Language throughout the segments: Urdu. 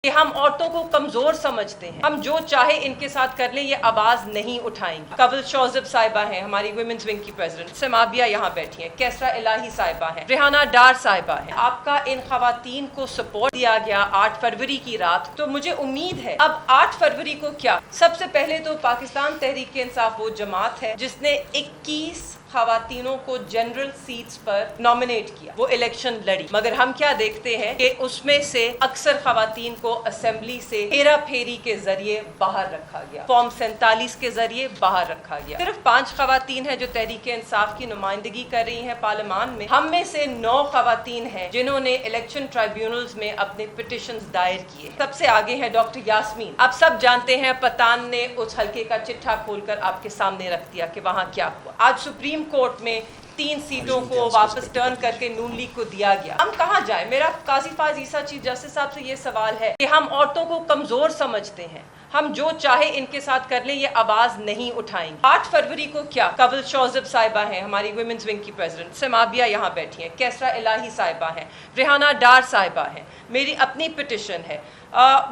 کہ ہم عورتوں کو کمزور سمجھتے ہیں، ہم جو چاہے ان کے ساتھ کر لیں، یہ آواز نہیں اٹھائیں گے۔ قبل شوزب صاحبہ ہیں ہماری ویمنز ونگ کی پریزیڈنٹ، سمابیہ یہاں بیٹھی ہیں، کیسرا الہی صاحبہ ہیں، ریحانہ ڈار صاحبہ ہیں۔ آپ کا ان خواتین کو سپورٹ دیا گیا 8 فروری کی رات، تو مجھے امید ہے اب 8 فروری کو کیا، سب سے پہلے تو پاکستان تحریک انصاف وہ جماعت ہے جس نے 21 خواتینوں کو جنرل سیٹس پر نامنیٹ کیا، وہ الیکشن لڑی، مگر ہم کیا دیکھتے ہیں کہ اس میں سے اکثر خواتین کو اسمبلی سے ہیرا پھیری کے ذریعے باہر رکھا گیا، فارم 47 کے ذریعے باہر رکھا گیا۔ صرف 5 خواتین ہیں جو تحریک انصاف کی نمائندگی کر رہی ہیں پارلیمان میں، ہم میں سے 9 خواتین ہیں جنہوں نے الیکشن ٹرائیبیونلز میں اپنے پٹیشنز دائر کیے۔ سب سے آگے ہیں ڈاکٹر یاسمین۔ آپ سب جانتے ہیں پتان نے اس حلقے کا چٹھا کھول کر آپ کے سامنے رکھ دیا کہ وہاں کیا ہوا۔ آج سپریم کورٹ میں 3 سیٹوں کو واپس ٹرن کر کے نون لیگ کو دیا گیا۔ ہم کہاں جائیں؟ میرا قاضی فائز عیسیٰ چیف جسٹس صاحب سے یہ سوال ہے کہ ہم عورتوں کو کمزور سمجھتے ہیں، ہم جو چاہے ان کے ساتھ کر لیں، یہ آواز نہیں اٹھائیں گے۔ 8 فروری کو کیا، قبل شوزب صاحبہ ہیں ہماری ویمنز ونگ کی پریزیڈنٹ، سمابیہ یہاں بیٹھی ہیں، کیسرا الہی صاحبہ ہیں، ریحانہ ڈار صاحبہ ہیں، میری اپنی پٹیشن ہے،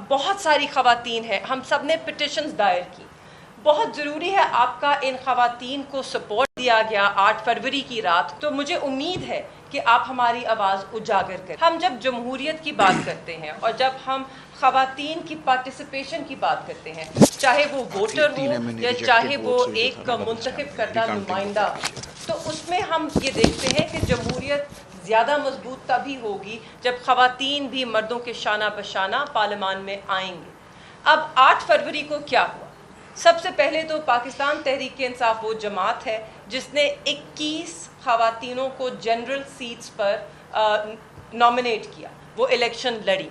بہت ساری خواتین ہیں، ہم سب نے پٹیشنز دائر کی۔ بہت ضروری ہے آپ کا ان خواتین کو سپورٹ دیا گیا 8 فروری کی رات، تو مجھے امید ہے کہ آپ ہماری آواز اجاگر کریں۔ ہم جب جمہوریت کی بات کرتے ہیں اور جب ہم خواتین کی پارٹیسپیشن کی بات کرتے ہیں، چاہے وہ ووٹر ہو یا چاہے وہ ایک منتخب کردہ نمائندہ، تو اس میں ہم یہ دیکھتے ہیں کہ جمہوریت زیادہ مضبوط تبھی ہوگی جب خواتین بھی مردوں کے شانہ بشانہ پارلیمان میں آئیں گے۔ اب 8 فروری کو کیا ہوا؟ سب سے پہلے تو پاکستان تحریک انصاف وہ جماعت ہے جس نے 21 خواتینوں کو جنرل سیٹس پر نامنیٹ کیا، وہ الیکشن لڑی،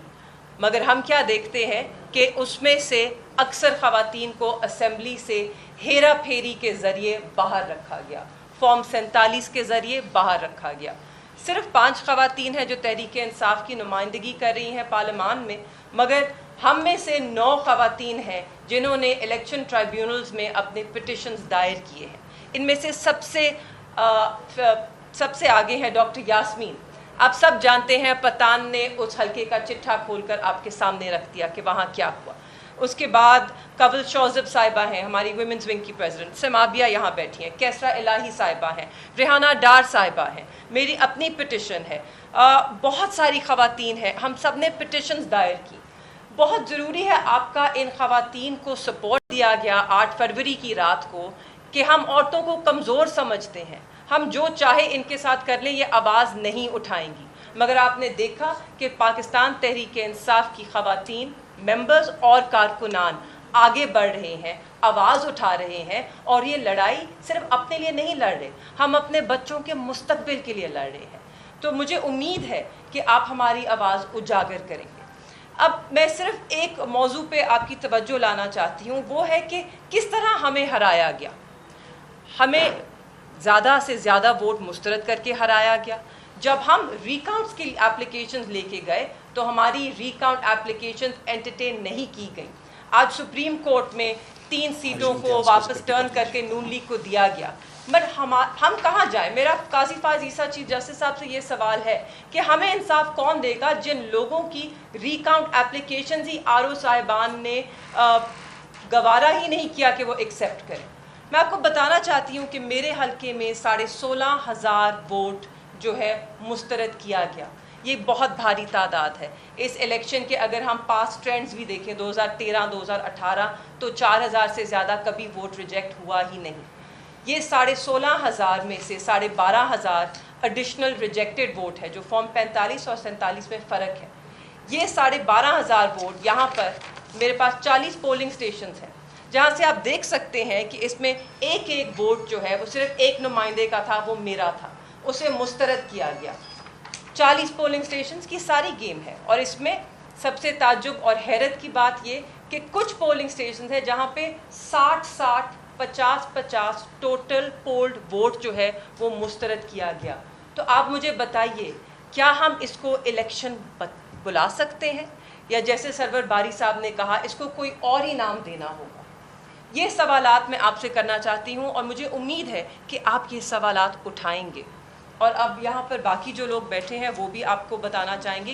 مگر ہم کیا دیکھتے ہیں کہ اس میں سے اکثر خواتین کو اسمبلی سے ہیرا پھیری کے ذریعے باہر رکھا گیا، فارم 47 کے ذریعے باہر رکھا گیا۔ صرف 5 خواتین ہیں جو تحریک انصاف کی نمائندگی کر رہی ہیں پارلیمان میں، مگر ہم میں سے 9 خواتین ہیں جنہوں نے الیکشن ٹرائیبیونلز میں اپنے پٹیشنز دائر کیے ہیں۔ ان میں سے سب سے آگے ہیں ڈاکٹر یاسمین۔ آپ سب جانتے ہیں پتان نے اس حلقے کا چٹھا کھول کر آپ کے سامنے رکھ دیا کہ وہاں کیا ہوا۔ اس کے بعد قبل شوزب صاحبہ ہیں ہماری ویمنز ونگ کی پریزیڈنٹ، سمابیہ یہاں بیٹھی ہیں، کیسرا الہی صاحبہ ہیں، ریحانہ ڈار صاحبہ ہیں، میری اپنی پٹیشن ہے، بہت ساری خواتین ہیں، ہم سب نے پٹیشنز دائر کی۔ بہت ضروری ہے آپ کا ان خواتین کو سپورٹ دیا گیا 8 فروری کی رات کو کہ ہم عورتوں کو کمزور سمجھتے ہیں، ہم جو چاہے ان کے ساتھ کر لیں، یہ آواز نہیں اٹھائیں گی، مگر آپ نے دیکھا کہ پاکستان تحریک انصاف کی خواتین ممبرز اور کارکنان آگے بڑھ رہے ہیں، آواز اٹھا رہے ہیں، اور یہ لڑائی صرف اپنے لیے نہیں لڑ رہے، ہم اپنے بچوں کے مستقبل کے لیے لڑ رہے ہیں۔ تو مجھے امید ہے کہ آپ ہماری آواز اجاگر کریں گے۔ اب میں صرف ایک موضوع پہ آپ کی توجہ لانا چاہتی ہوں، وہ ہے کہ کس طرح ہمیں ہرایا گیا۔ ہمیں زیادہ سے زیادہ ووٹ مسترد کر کے ہرایا گیا۔ جب ہم ریکاؤنٹس کی اپلیکیشنز لے کے گئے تو ہماری ریکاؤنٹ اپلیکیشنز انٹرٹین نہیں کی گئیں۔ آج سپریم کورٹ میں 3 سیٹوں کو واپس ٹرن کر کے نون لیگ کو دیا گیا، مگر ہم کہاں جائیں؟ میرا قاضی فائز عیسیٰ چیف جسٹس صاحب سے یہ سوال ہے کہ ہمیں انصاف کون دے گا جن لوگوں کی ریکاؤنٹ اپلیکیشنز ہی RO صاحبان نے گوارا ہی نہیں کیا کہ وہ ایکسیپٹ کریں۔ میں آپ کو بتانا چاہتی ہوں کہ میرے حلقے میں 16,500 ووٹ جو ہے مسترد کیا گیا، یہ بہت بھاری تعداد ہے۔ اس الیکشن کے اگر ہم پاسٹ ٹرینڈز بھی دیکھیں 2013 2018 تو 4,000 سے زیادہ کبھی ووٹ ریجیکٹ ہوا ہی نہیں۔ یہ 16,500 میں سے 12,500 ایڈیشنل ریجیکٹڈ ووٹ ہے جو فارم 45 اور 47 میں فرق ہے۔ یہ 12,500 ووٹ، یہاں پر میرے پاس 40 پولنگ سٹیشنز ہیں جہاں سے آپ دیکھ سکتے ہیں کہ اس میں ایک ووٹ جو ہے وہ صرف ایک نمائندے کا تھا، وہ میرا تھا، اسے مسترد کیا گیا۔ 40 پولنگ سٹیشنز کی ساری گیم ہے، اور اس میں سب سے تعجب اور حیرت کی بات یہ کہ کچھ پولنگ سٹیشنز ہیں جہاں پہ 60-60 50-50 ٹوٹل پولڈ ووٹ جو ہے وہ مسترد کیا گیا۔ تو آپ مجھے بتائیے کیا ہم اس کو الیکشن بلا سکتے ہیں، یا جیسے سرور باری صاحب نے کہا اس کو کوئی اور ہی نام دینا ہوگا؟ یہ سوالات میں آپ سے کرنا چاہتی ہوں، اور مجھے امید ہے کہ آپ یہ سوالات اٹھائیں گے۔ اور اب یہاں پر باقی جو لوگ بیٹھے ہیں وہ بھی آپ کو بتانا چاہیں گے